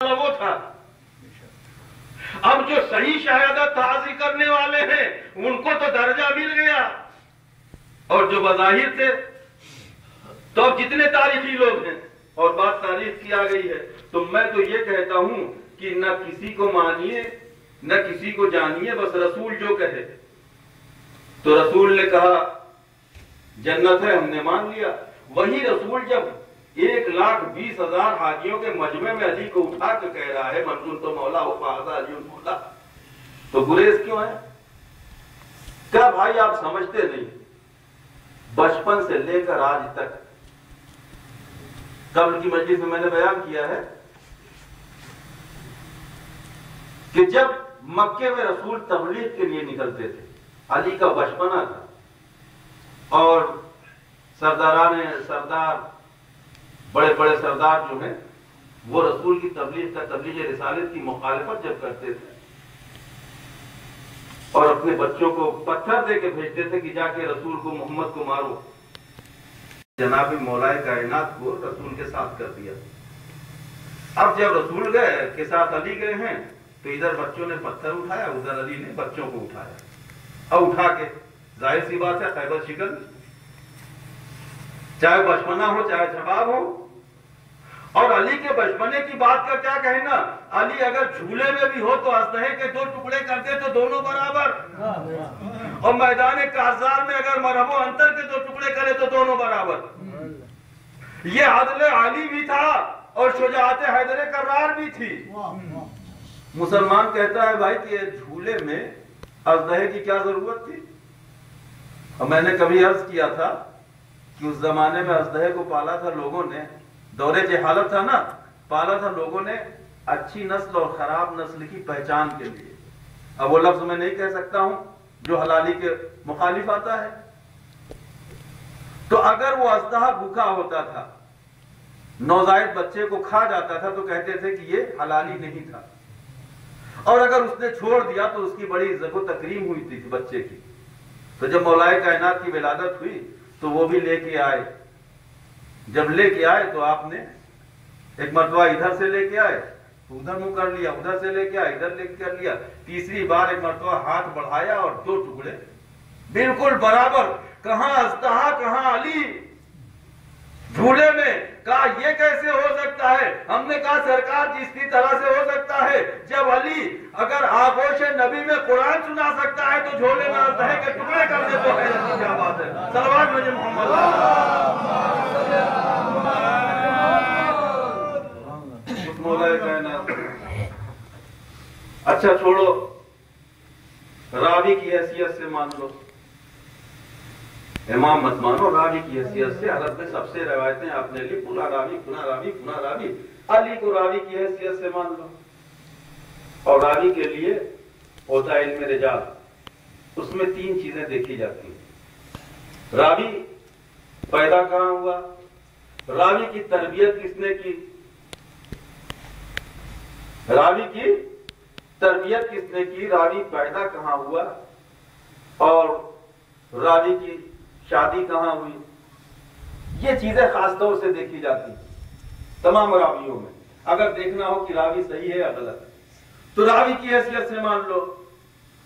वो था। अब जो सही शहादत हासिल करने वाले हैं उनको तो दर्जा मिल गया, और जो बज़ाहिर थे तो अब जितने तारीखी लोग हैं और बात तारीफ की आ गई है, तो मैं तो ये कहता हूं कि न किसी को मानिए न किसी को जानिए, बस रसूल जो कहे। तो रसूल ने कहा जन्नत है, हमने मान लिया। वही रसूल जब 1,20,000 हाजियों के मजमे में अली को उठा के कह रहा है मंसूर तो मौला हो फाजा अली मौला, तो गुरेज क्यों है? क्या भाई आप समझते नहीं, बचपन से लेकर आज तक कब्र की मजलिस में मैंने बयान किया है कि जब मक्के में रसूल तबलीग के लिए निकलते थे, अली का बचपना था और सरदार बड़े बड़े सरदार जो हैं वो रसूल की तबलीग का तबलीग रिसालत की मुखालिफत जब करते थे और अपने बच्चों को पत्थर दे के भेजते थे कि जाके रसूल को मोहम्मद को मारो, जनाब मौलाए कायनात को रसूल के साथ कर दिया। अब जब रसूल गए के साथ अली गए हैं तो इधर बच्चों ने पत्थर उठाया, उधर अली ने बच्चों को उठाया। अब उठा के जाहिर सी बात है खैबर शिकन, चाहे बचपना हो चाहे जवाब हो। और अली के बचपने की बात का क्या कहना, अली अगर झूले में भी हो तो असलहे के 2 टुकड़े करते तो दोनों बराबर, और मैदान कारजार में अगर मरहबो अंतर के 2 टुकड़े करे तो दोनों बराबर। ये अदल अली भी था और शुजाअत हैदर कर्रार भी थी। मुसलमान कहता है भाई कि झूले में असलहे की क्या जरूरत थी। और मैंने कभी अर्ज किया था कि उस जमाने में असलहे को पाला था लोगों ने, दौरे जहालत था ना, पाला था लोगों ने अच्छी नस्ल और खराब नस्ल की पहचान के लिए। अब वो लफ्ज मैं नहीं कह सकता हूं जो हलाली के मुखालिफ आता है। तो अगर वो असलहा भूखा होता था, नौजायद बच्चे को खा जाता था, तो कहते थे कि ये हलाली नहीं था। और अगर उसने छोड़ दिया तो उसकी बड़ी इज्जत व तकरीम हुई थी बच्चे की। तो जब मौलाए कायनात की विलादत हुई तो वो भी लेके आए। जब लेके आए तो आपने एक मरतबा इधर से लेके आए तो उधर मुंह कर लिया, उधर से लेके आए इधर लेके कर लिया, तीसरी बार एक मरतबा हाथ बढ़ाया और 2 टुकड़े बिल्कुल बराबर। कहां अस्तहा कहां अली, झूले में। कहा ये कैसे हो सकता है? हमने कहा सरकार जिसकी तरह से हो सकता है, जब अली अगर आगोश नबी में कुरान सुना सकता है तो झोले में अस्तहे के टुकड़े कर दे तो है, क्या बात है। सलवात मुझे मोहम्मद। अच्छा छोड़ो, रावी की हैसियत से मान लो, इमाम मत मानो, रावी की हैसियत से। अरब में सबसे रवायतें आपने ली, पुना रावी पुना रावी पुना रावी, अली को रावी की हैसियत से मान लो। और रावी के लिए होता है इल्म रिजाल, उसमें 3 चीजें देखी जाती हैं। रावी पैदा कहां हुआ, रावी की तरबियत किसने की, रावी की तरबियत किसने की, रावी पैदा कहां हुआ, और रावी की शादी कहां हुई। ये चीजें खासतौर से देखी जाती तमाम रावियों में। अगर देखना हो कि रावी सही है या गलत है तो रावी की हैसियत से मान लो।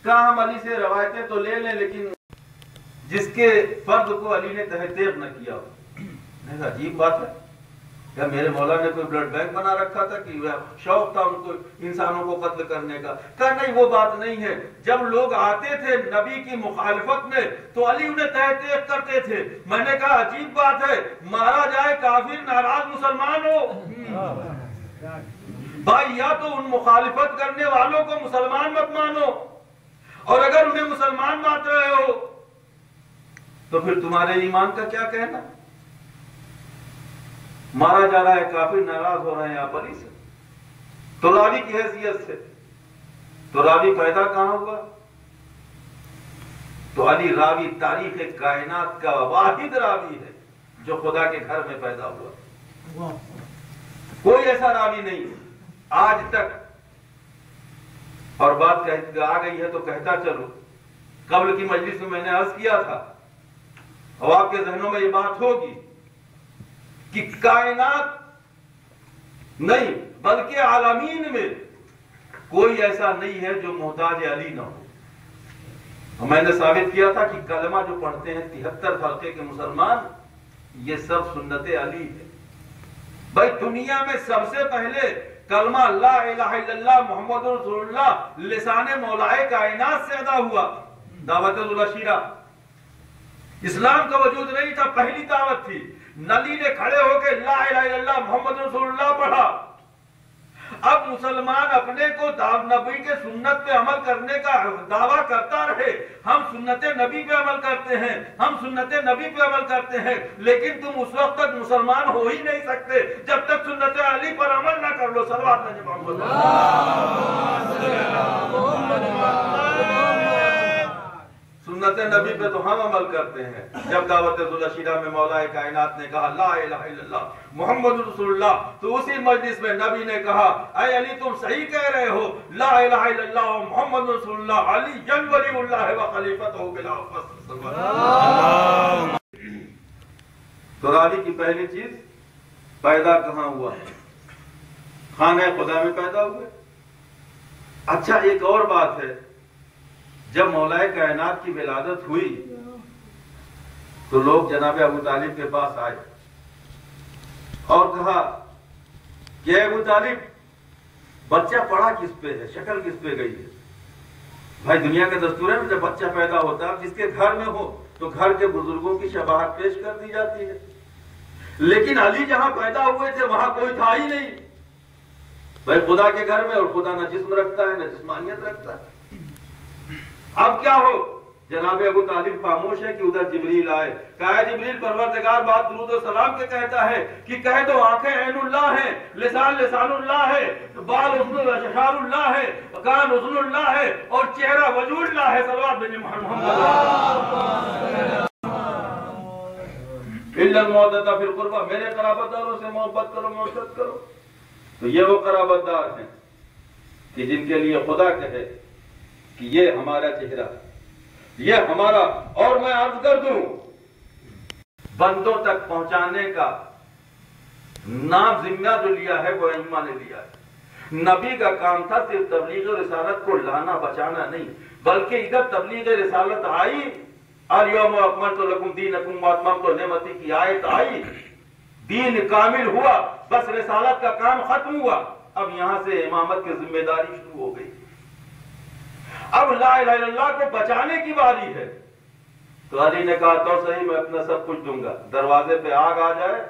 कहा हम अली से रवायतें तो ले लें, लेकिन जिसके फर्द को अली ने तहतीब न किया हो। अजीब बात है, क्या मेरे मौला ने कोई ब्लड बैंक बना रखा था कि शौक था उनको इंसानों को कत्ल करने का? कहा नहीं, वो बात नहीं है। जब लोग आते थे नबी की मुखालिफत में तो अली उन्हें तहतीब करते थे। मैंने कहा अजीब बात है, मारा जाए काफिर नाराज मुसलमान हो भाई, या तो उन मुखालिफत करने वालों को मुसलमान मत मानो, और अगर उन्हें मुसलमान मान रहे हो तो फिर तुम्हारे ईमान का क्या कहना। मारा जा रहा है काफिर, नाराज हो रहे हैं आप अली से, तो रावी की हैसियत से। तो रावी पैदा कहां हुआ, तो अली रावी तारीख कायनात का वाहिद रावी है जो खुदा के घर में पैदा हुआ। कोई ऐसा रावी नहीं आज तक। और बात आ गई है तो कहता चलो, कब्र की मजलिस में मैंने अर्ज किया था, और आपके जहनों में ये बात होगी कि कायनात नहीं, बल्कि आलमीन में कोई ऐसा नहीं है जो मोहताज अली ना हो। मैंने साबित किया था कि कलमा जो पढ़ते हैं 73 फरके के मुसलमान, ये सब सुन्नते अली है। भाई दुनिया में सबसे पहले कलमा ला इलाहा इल्लल्लाह मुहम्मद रसूलुल्लाह लिसाने मौलाए कायनात से अदा हुआ, दावतुल अशीरा। इस्लाम का वजूद नहीं था, पहली दावत थी। नबी ने खड़े होकर ला इलाहा इल्लल्लाह मुहम्मद रसूलुल्लाह पढ़ा। अब मुसलमान अपने को नबी के सुन्नत पे अमल करने का दावा करता रहे, हम सुन्नते नबी पे अमल करते हैं, हम सुन्नते नबी पे अमल करते हैं, लेकिन तुम उस वक्त तक मुसलमान हो ही नहीं सकते जब तक सुन्नते अली पर अमल ना कर लो। सलवात में सुन्नते नबी पे तो हम अमल करते हैं। जब दावतुल अशीरा में मौलाए कायनात ने कहा ला इलाहा इल्लल्लाह मुहम्मद रसूलुल्लाह, तो उसी मजलिस में नबी ने कहा ऐ अली तुम सही कह रहे हो, ला इलाहा इल्लल्लाह मुहम्मद रसूलुल्लाह अली जन वलीउल्लाह व खलीफतहु बिला फस्ल। तो अली की पहली चीज पैदा कहां हुआ है? खाने खुदा में पैदा हुए। अच्छा, एक और बात है, जब मौलाए कायनात की विलादत हुई तो लोग जनाब अबू तालिब के पास आए और कहा कि अबू तालिब बच्चा पड़ा किस पे है, शक्ल किस पे गई है? भाई दुनिया का दस्तूर है, जब बच्चा पैदा होता है जिसके घर में हो तो घर के बुजुर्गों की शबाहत पेश कर दी जाती है, लेकिन अली जहां पैदा हुए थे वहां कोई था ही नहीं। भाई खुदा के घर में, और खुदा न जिस्म रखता है न जिस्मानियत रखता है। अब क्या हो, जनाब अबू तालिब खामोश है कि उधर जिब्रील आए। कहा जिब्रील परवरदिगार बात दुरूद और सलाम के कहता है कि कह दो आंखें ऐनुल्लाह है, लिसान लिसानुल्लाह है, बाल उज़्नुल्लाह है, कान उज़्नुल्लाह है और चेहरा वजूदुल्लाह है। सल्लल्लाहु अलैहि वसल्लम फिल कुर्बा, मेरे कराबतदारों से मोहब्बत करो, मोहब्बत करो। तो ये वो कराबतदार हैं कि जिनके लिए खुदा कहे कि ये हमारा चेहरा, ये हमारा। और मैं अर्ज कर दूं, बंदों तक पहुंचाने का नाम जिम्मा जो लिया है वो इम्मा ने लिया है। नबी का काम था सिर्फ तबलीग और रिसालत को लाना बचाना नहीं, बल्कि इधर तबलीग रिसालत आई, अल-यौम अकमलतु लकुम दीनकुम व अतममतु निअमती की आयत आई, दीन कामिल हुआ, बस रिसालत का काम खत्म हुआ। अब यहां से इमामत की जिम्मेदारी शुरू हो गई। अब ला इलाहा इल्लल्लाह को बचाने की बारी है। तो अली ने कहा तो सही, मैं अपना सब कुछ दूंगा, दरवाजे पे आग आ जाए